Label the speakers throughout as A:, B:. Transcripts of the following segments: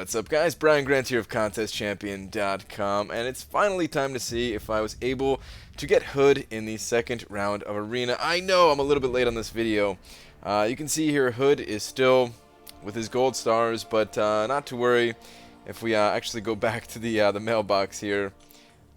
A: What's up, guys? Brian Grant here of ContestChampion.com, and it's finally time to see if I was able to get Hood in the second round of Arena. I know I'm a little bit late on this video. You can see here Hood is still with his gold stars, but not to worry. If we actually go back to the mailbox here,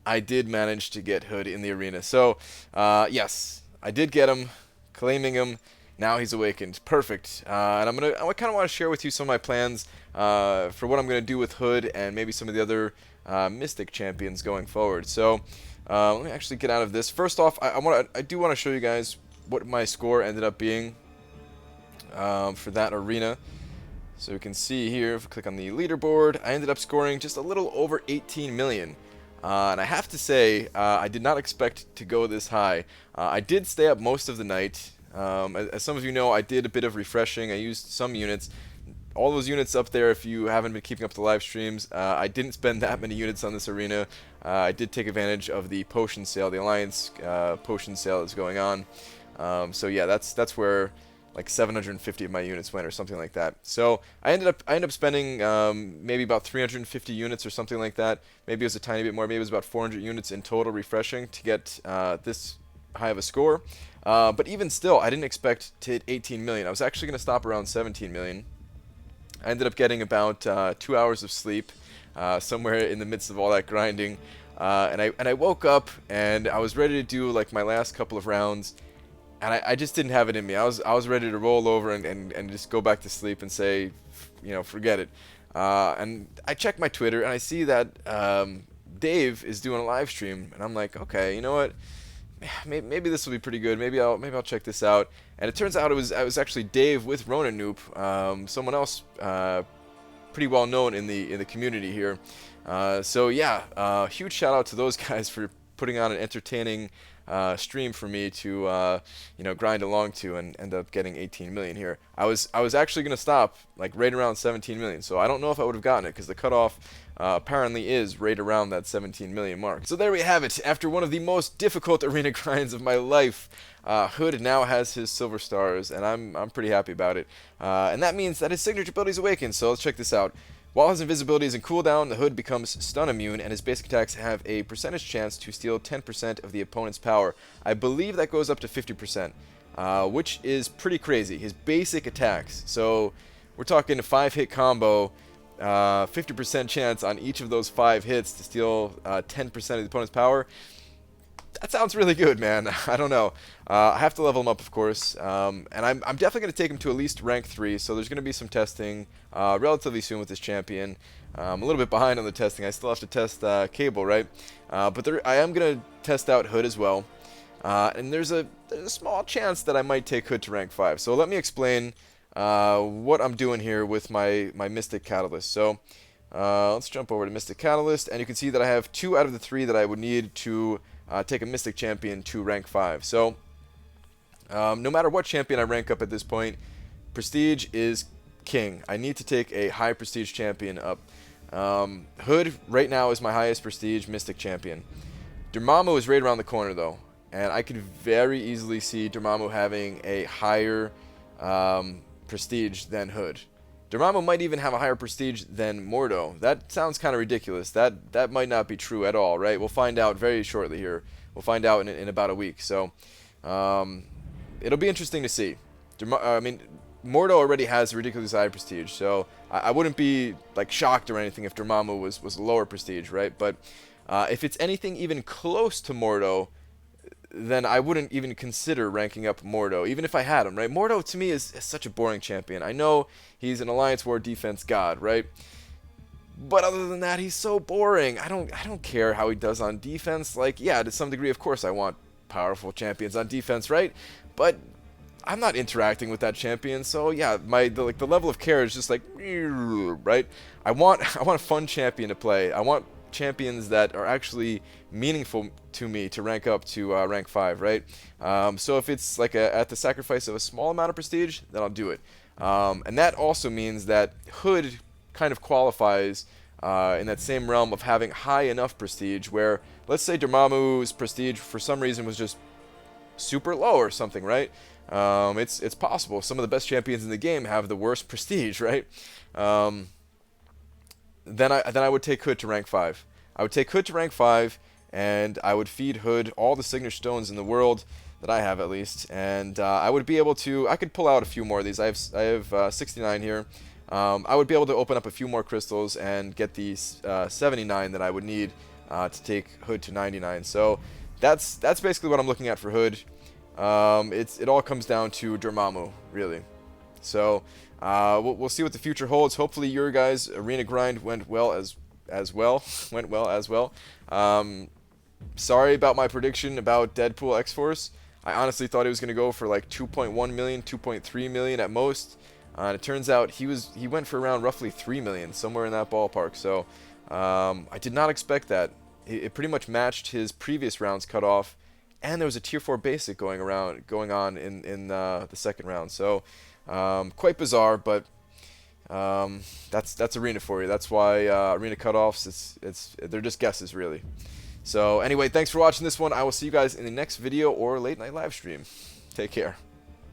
A: I did manage to get Hood in the arena. So, yes, I did get him, claiming him. Now he's awakened. Perfect. And I kind of want to share with you some of my plans for what I'm gonna do with Hood and maybe some of the other Mystic champions going forward. So let me actually get out of this. First off, I do want to show you guys what my score ended up being for that arena. So you can see here, if we click on the leaderboard, I ended up scoring just a little over 18 million. And I have to say, I did not expect to go this high. I did stay up most of the night. As some of you know, I did a bit of refreshing. I used some units. All those units up there, if you haven't been keeping up the live streams, I didn't spend that many units on this arena. I did take advantage of the potion sale, the Alliance potion sale that's going on. So yeah, that's where like 750 of my units went or something like that. So I ended up spending maybe about 350 units or something like that. Maybe it was a tiny bit more. Maybe it was about 400 units in total refreshing to get this high of a score. But even still, I didn't expect to hit 18 million. I was actually going to stop around 17 million. I ended up getting about 2 hours of sleep somewhere in the midst of all that grinding. And I woke up and I was ready to do like my last couple of rounds. And I just didn't have it in me. I was ready to roll over and just go back to sleep and say, you know, forget it. And I checked my Twitter and I see that Dave is doing a live stream. And I'm like, okay, you know what? Maybe this will be pretty good. Maybe I'll check this out. And it turns out it was actually Dave with RoninNupe, someone else pretty well known in the community here. So yeah, huge shout out to those guys for putting on an entertaining stream for me to you know, grind along to and end up getting 18 million here. I was actually gonna stop like right around 17 million. So I don't know if I would have gotten it because the cutoff apparently is right around that 17 million mark. So there we have it. After one of the most difficult arena grinds of my life, Hood now has his silver stars, and I'm pretty happy about it. And that means that his signature ability is awakened. So let's check this out. While his invisibility is in cooldown, the Hood becomes stun immune, and his basic attacks have a percentage chance to steal 10% of the opponent's power. I believe that goes up to 50%, which is pretty crazy. His basic attacks, so we're talking a 5-hit combo, 50% chance on each of those 5 hits to steal 10% of the opponent's power. That sounds really good, man. I don't know. I have to level him up, of course, and I'm definitely going to take him to at least rank 3, so there's going to be some testing relatively soon with this champion. I'm a little bit behind on the testing. I still have to test Cable, right? But I am going to test out Hood as well, and there's a small chance that I might take Hood to rank 5. So let me explain what I'm doing here with my Mystic Catalyst. So let's jump over to Mystic Catalyst, and you can see that I have 2 out of the 3 that I would need to take a Mystic Champion to rank 5. So, no matter what champion I rank up at this point, Prestige is king. I need to take a high Prestige champion up. Hood right now is my highest Prestige Mystic Champion. Dormammu is right around the corner though, and I could very easily see Dormammu having a higher Prestige than Hood. Dormammu might even have a higher Prestige than Mordo. That sounds kind of ridiculous. That might not be true at all, right? We'll find out very shortly here. We'll find out in about a week. So it'll be interesting to see. I mean, Mordo already has a ridiculously high Prestige, so I wouldn't be like shocked or anything if Dormammu was lower Prestige, right? But if it's anything even close to Mordo, then I wouldn't even consider ranking up Mordo, even if I had him, right? Mordo, to me, is such a boring champion. I know he's an Alliance War defense god, right? But other than that, he's so boring. I don't care how he does on defense. Like, yeah, to some degree, of course, I want powerful champions on defense, right? But I'm not interacting with that champion, so yeah, the level of care is just like, right? I want a fun champion to play. I want champions that are actually meaningful to me to rank up to rank 5, right? So if it's like at the sacrifice of a small amount of Prestige, then I'll do it. And that also means that Hood kind of qualifies in that same realm of having high enough Prestige where, let's say Dormammu's Prestige for some reason was just super low or something, right? It's possible. Some of the best champions in the game have the worst Prestige, right? then I would take Hood to rank 5. I would take Hood to rank 5, and I would feed Hood all the signature stones in the world that I have, at least, and I would be able to. I could pull out a few more of these. I have 69 here. I would be able to open up a few more crystals and get these 79 that I would need to take Hood to 99. So that's basically what I'm looking at for Hood. It all comes down to Dormammu, really. So we'll see what the future holds. Hopefully your guys' arena grind went well as well. Sorry about my prediction about Deadpool X-Force. I honestly thought he was going to go for like 2.1 million, 2.3 million at most. And it turns out he went for around roughly 3 million, somewhere in that ballpark. So I did not expect that. It pretty much matched his previous round's cutoff, and there was a tier 4 basic going on in the second round. So quite bizarre, but that's arena for you. That's why arena cutoffs, they're just guesses, really. So anyway, thanks for watching this one. I will see you guys in the next video or late night live stream. Take care.